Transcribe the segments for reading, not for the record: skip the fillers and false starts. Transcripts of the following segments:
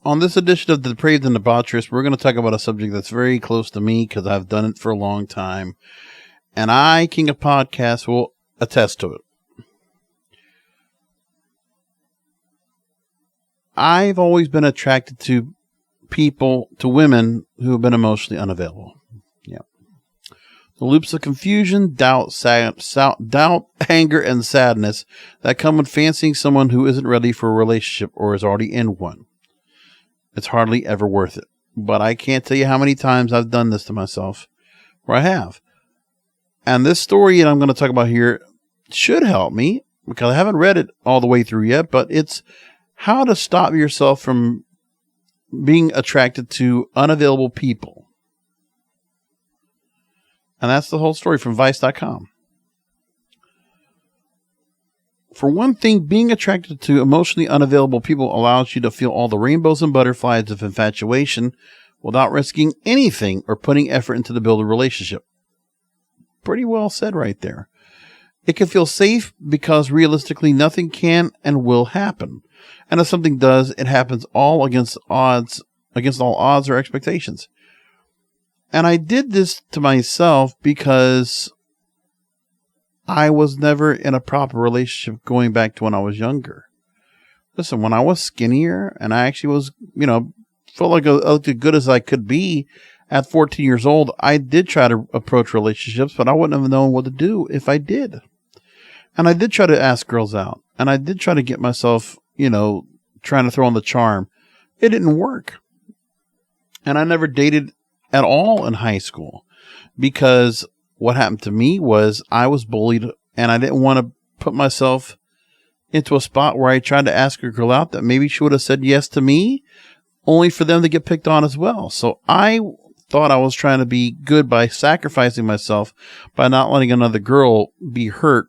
On this edition of the Depraved and Debaucherous, we're going to talk about a subject that's very close to me because I've done it for a long time. And I, King of Podcasts, will attest to it. I've always been attracted to women who have been emotionally unavailable. Yeah. The loops of confusion, doubt, anger, and sadness that come with fancying someone who isn't ready for a relationship or is already in one. It's hardly ever worth it. But I can't tell you how many times I've done this to myself, where I have. And this story that I'm going to talk about here should help me, because I haven't read it all the way through yet, but it's how to stop yourself from being attracted to unavailable people. And that's the whole story from Vice.com. For one thing, being attracted to emotionally unavailable people allows you to feel all the rainbows and butterflies of infatuation without risking anything or putting effort into the build a relationship. Pretty well said right there. It can feel safe because realistically nothing can and will happen. And if something does, it happens all against all odds or expectations. And I did this to myself because I was never in a proper relationship going back to when I was younger. Listen, when I was skinnier and I actually was, felt like I looked as good as I could be at 14 years old, I did try to approach relationships, but I wouldn't have known what to do if I did. And I did try to ask girls out, and I did try to get myself, trying to throw on the charm. It didn't work. And I never dated at all in high school because what happened to me was I was bullied, and I didn't want to put myself into a spot where I tried to ask a girl out that maybe she would have said yes to me, only for them to get picked on as well. So I thought I was trying to be good by sacrificing myself by not letting another girl be hurt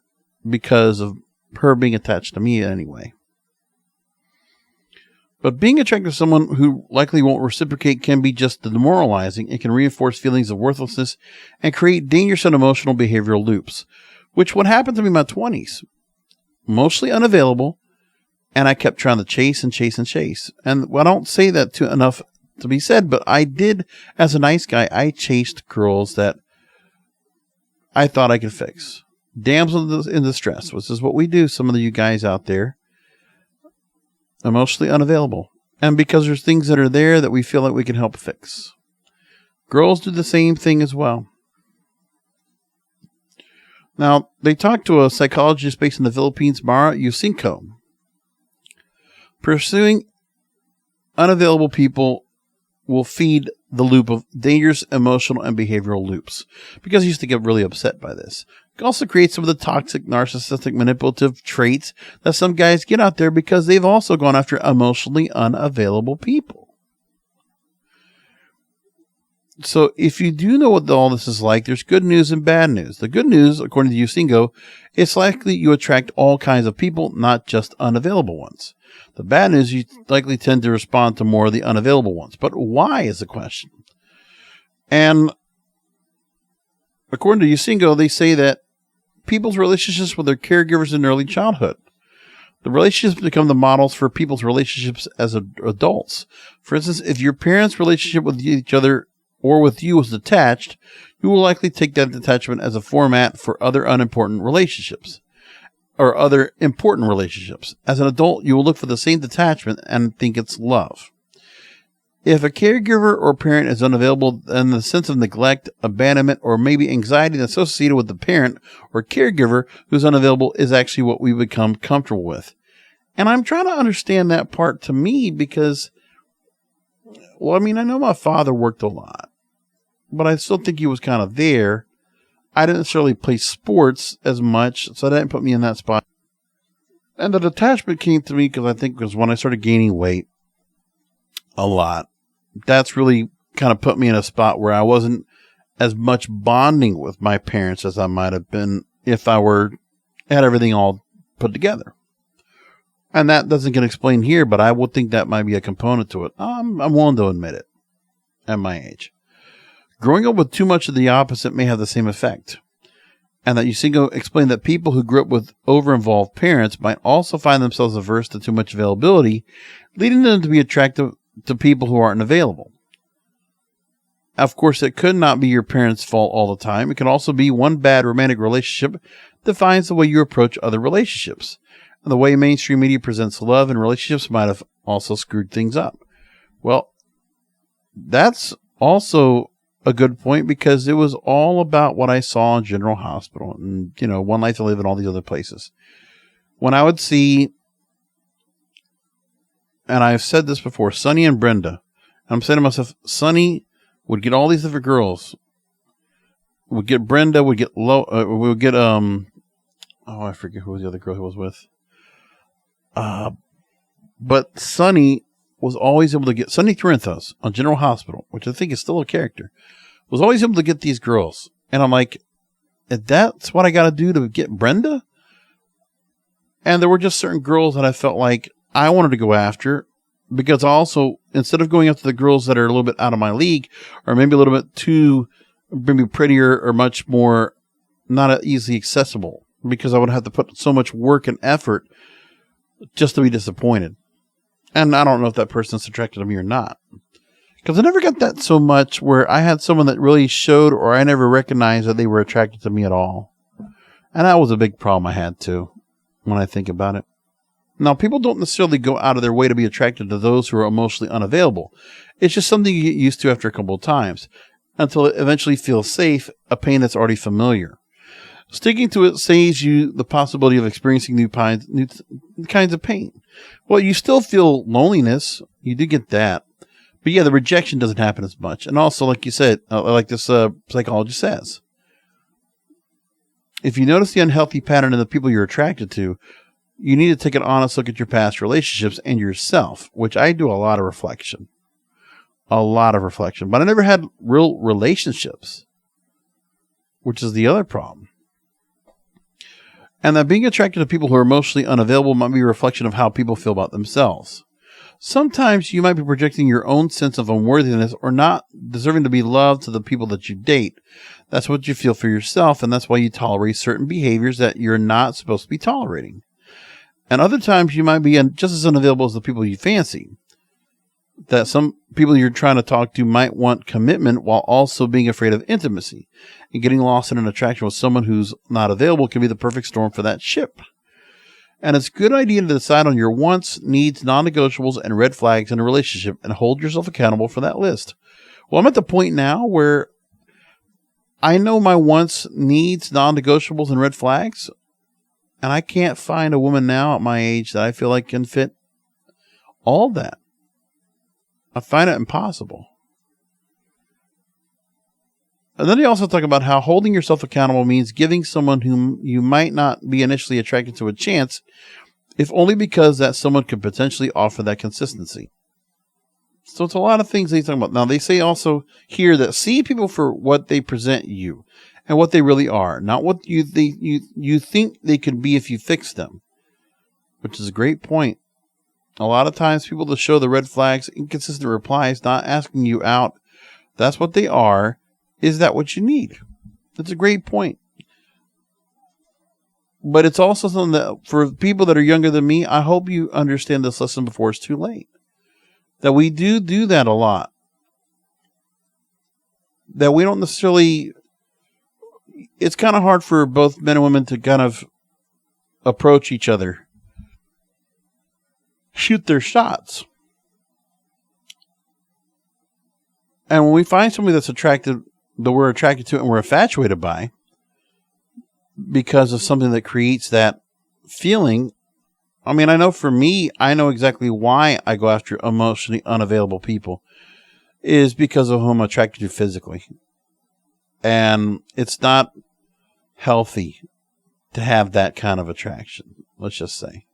because of her being attached to me anyway. But being attracted to someone who likely won't reciprocate can be just demoralizing. It can reinforce feelings of worthlessness and create dangerous and emotional behavioral loops, which would happen to me in my 20s. Mostly unavailable, and I kept trying to chase and chase and chase. And I don't say that enough to be said, but I did, as a nice guy, I chased girls that I thought I could fix. Damsels in distress, which is what we do, some of you guys out there. Emotionally unavailable. And because there's things that are there that we feel like we can help fix. Girls do the same thing as well. Now, they talked to a psychologist based in the Philippines, Mara Yusinko. Pursuing unavailable people will feed the loop of dangerous emotional and behavioral loops, because he used to get really upset by this. It also creates some of the toxic, narcissistic, manipulative traits that some guys get out there because they've also gone after emotionally unavailable people. So if you do know what all this is like, there's good news and bad news. The good news, according to Yusingo, it's likely you attract all kinds of people, not just unavailable ones. The bad news, you likely tend to respond to more of the unavailable ones. But why is the question? And according to Yusingo, they say that people's relationships with their caregivers in early childhood. The relationships become the models for people's relationships as adults. For instance, if your parents' relationship with each other or with you was detached, you will likely take that detachment as a format for other unimportant relationships. Or other important relationships. As an adult, you will look for the same detachment and think it's love. If a caregiver or parent is unavailable, then the sense of neglect, abandonment, or maybe anxiety associated with the parent or caregiver who's unavailable is actually what we become comfortable with. And I'm trying to understand that part to me because, I know my father worked a lot, but I still think he was kind of there. I didn't necessarily play sports as much, so that didn't put me in that spot. And the detachment came to me because I think it was when I started gaining weight a lot. That's really kind of put me in a spot where I wasn't as much bonding with my parents as I might have been if I had everything all put together. And that doesn't get explained here, but I would think that might be a component to it. I'm willing to admit it at my age. Growing up with too much of the opposite may have the same effect. And that Yusingo explained that people who grew up with over-involved parents might also find themselves averse to too much availability, leading them to be attracted to people who aren't available. Of course, it could not be your parents' fault all the time. It can also be one bad romantic relationship defines the way you approach other relationships. And the way mainstream media presents love and relationships might have also screwed things up. Well, that's also a good point, because it was all about what I saw in General Hospital and, One Life to Live and all these other places. When I would see, and I've said this before, Sonny and Brenda, I'm saying to myself, Sonny would get all these different girls. Would get Brenda, would get I forget who was the other girl he was with. But Sonny was always able to get Sonny Corinthos on General Hospital, which I think is still a character, was always able to get these girls. And I'm like, that's what I got to do to get Brenda? And there were just certain girls that I felt like I wanted to go after, because also, instead of going after the girls that are a little bit out of my league, or maybe a little bit too, maybe prettier or much more not easily accessible, because I would have to put so much work and effort just to be disappointed. And I don't know if that person's attracted to me or not, because I never got that so much where I had someone that really showed, or I never recognized that they were attracted to me at all. And that was a big problem I had too, when I think about it. Now, people don't necessarily go out of their way to be attracted to those who are emotionally unavailable. It's just something you get used to after a couple of times, until it eventually feels safe, a pain that's already familiar. Sticking to it saves you the possibility of experiencing new kinds of pain. Well, you still feel loneliness. You do get that. But yeah, the rejection doesn't happen as much. And also, like you said, like this psychologist says, if you notice the unhealthy pattern in the people you're attracted to, you need to take an honest look at your past relationships and yourself, which I do a lot of reflection. But I never had real relationships, which is the other problem. And that being attracted to people who are emotionally unavailable might be a reflection of how people feel about themselves. Sometimes you might be projecting your own sense of unworthiness or not deserving to be loved to the people that you date. That's what you feel for yourself, and that's why you tolerate certain behaviors that you're not supposed to be tolerating. And other times you might be just as unavailable as the people you fancy. That some people you're trying to talk to might want commitment while also being afraid of intimacy. And getting lost in an attraction with someone who's not available can be the perfect storm for that ship. And it's a good idea to decide on your wants, needs, non-negotiables, and red flags in a relationship and hold yourself accountable for that list. Well, I'm at the point now where I know my wants, needs, non-negotiables, and red flags. And I can't find a woman now at my age that I feel like can fit all that. I find it impossible. And then they also talk about how holding yourself accountable means giving someone whom you might not be initially attracted to a chance, if only because that someone could potentially offer that consistency. So it's a lot of things they talk about. Now, they say also here that see people for what they present you and what they really are, not what you think they could be if you fix them, which is a great point. A lot of times people that show the red flags, inconsistent replies, not asking you out, that's what they are. Is that what you need? That's a great point. But it's also something that for people that are younger than me, I hope you understand this lesson before it's too late. That we do that a lot. That we don't necessarily, it's kind of hard for both men and women to kind of approach each other. Shoot their shots. And when we find somebody that's attracted, that we're attracted to and we're infatuated by, because of something that creates that feeling. I mean, I know for me, I know exactly why I go after emotionally unavailable people, is because of whom I'm attracted to physically. And it's not healthy to have that kind of attraction, let's just say.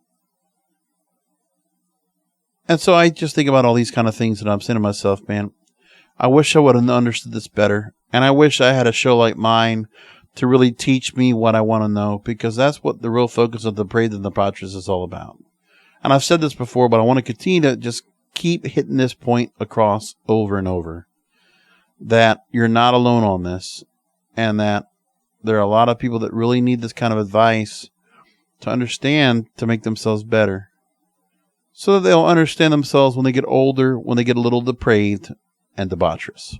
And so I just think about all these kind of things and I'm saying to myself, man, I wish I would have understood this better. And I wish I had a show like mine to really teach me what I want to know, because that's what the real focus of Depraved and Debaucherous is all about. And I've said this before, but I want to continue to just keep hitting this point across over and over, that you're not alone on this, and that there are a lot of people that really need this kind of advice to understand, to make themselves better. so that they'll understand themselves when they get older, when they get a little depraved and debaucherous.